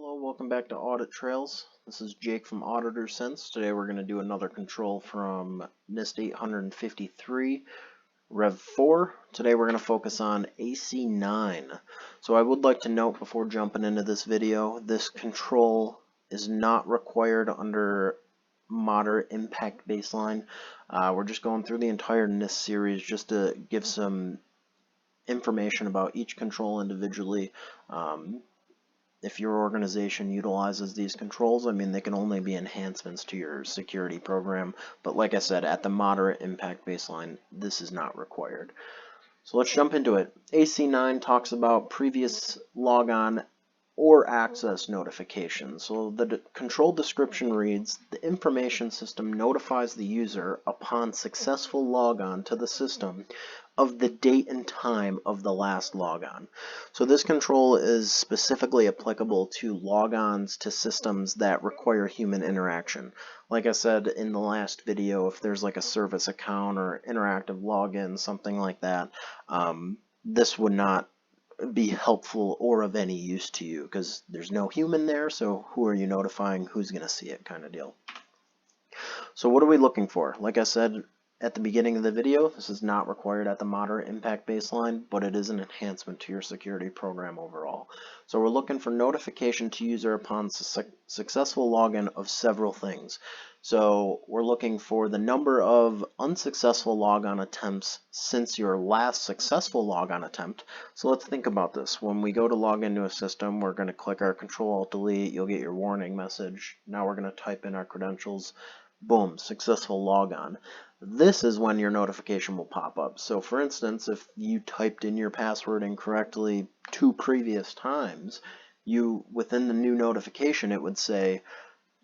Hello, welcome back to AuditTrails. This is Jake from Auditor Sense. Today we're going to do another control from NIST 853 Rev 4. Today we're going to focus on AC-9. So I would like to note before jumping into this video, this control is not required under moderate impact baseline. We're just going through the entire NIST series just to give some information about each control individually. If your organization utilizes these controls, I mean, they can only be enhancements to your security program. But like I said, at the moderate impact baseline, this is not required. So let's jump into it. AC-9 talks about previous logon or access notification. So the control description reads, the information system notifies the user upon successful logon to the system of the date and time of the last logon. So this control is specifically applicable to logons to systems that require human interaction. Like I said in the last video, if there's like a service account or interactive login, something like that, this would not be helpful or of any use to you because there's no human there, so who are you notifying, who's going to see it, kind of deal. So what are we looking for? Like I said at the beginning of the video, this is not required at the moderate impact baseline, but it is an enhancement to your security program overall. So we're looking for notification to user upon successful login of several things. So we're looking for the number of unsuccessful logon attempts since your last successful logon attempt. So let's think about this. When we go to log into a system, we're going to click our Control-Alt-Delete. You'll get your warning message. Now we're going to type in our credentials. Boom, successful logon. This is when your notification will pop up. So for instance, if you typed in your password incorrectly 2 previous times, within the new notification it would say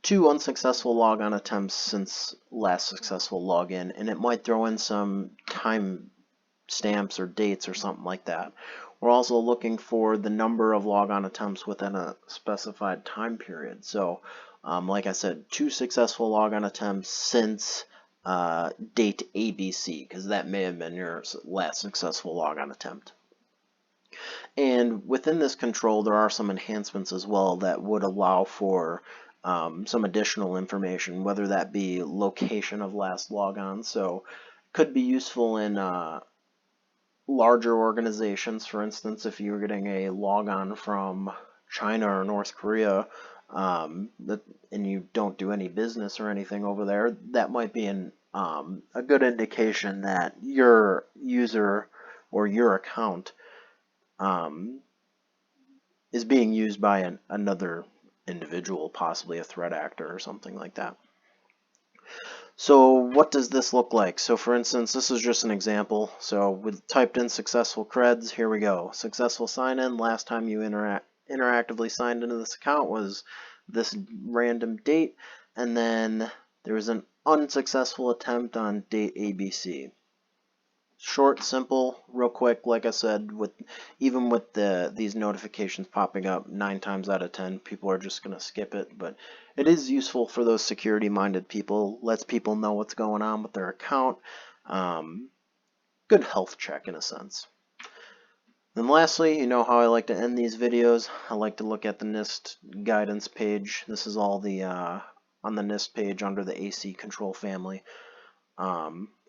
2 unsuccessful logon attempts since last successful login, and it might throw in some time stamps or dates or something like that. We're also looking for the number of logon attempts within a specified time period. So like I said, 2 successful logon attempts since date ABC, because that may have been your last successful logon attempt. And within this control, there are some enhancements as well that would allow for some additional information, whether that be location of last logon. So could be useful in larger organizations. For instance, if you're getting a logon from China or North Korea, and you don't do any business or anything over there, that might be a good indication that your user or your account is being used by another individual, possibly a threat actor or something like that. So what does this look like? So for instance, this is just an example. So we typed in successful creds. Here we go. Successful sign-in. Last time you interactively signed into this account was this random date, and then there was an unsuccessful attempt on date ABC. Short, simple, real quick. Like I said, even with these notifications popping up 9 times out of 10, people are just going to skip it. But it is useful for those security-minded people. Lets people know what's going on with their account. Good health check in a sense. Then lastly, you know how I like to end these videos. I like to look at the NIST Guidance page. This is all the on the NIST page under the AC control family.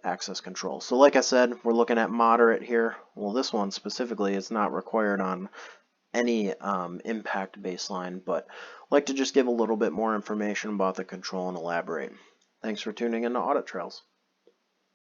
Access control. So like I said, we're looking at moderate here. Well, this one specifically is not required on any impact baseline, but I'd like to just give a little bit more information about the control and elaborate. Thanks for tuning in to AuditTrails.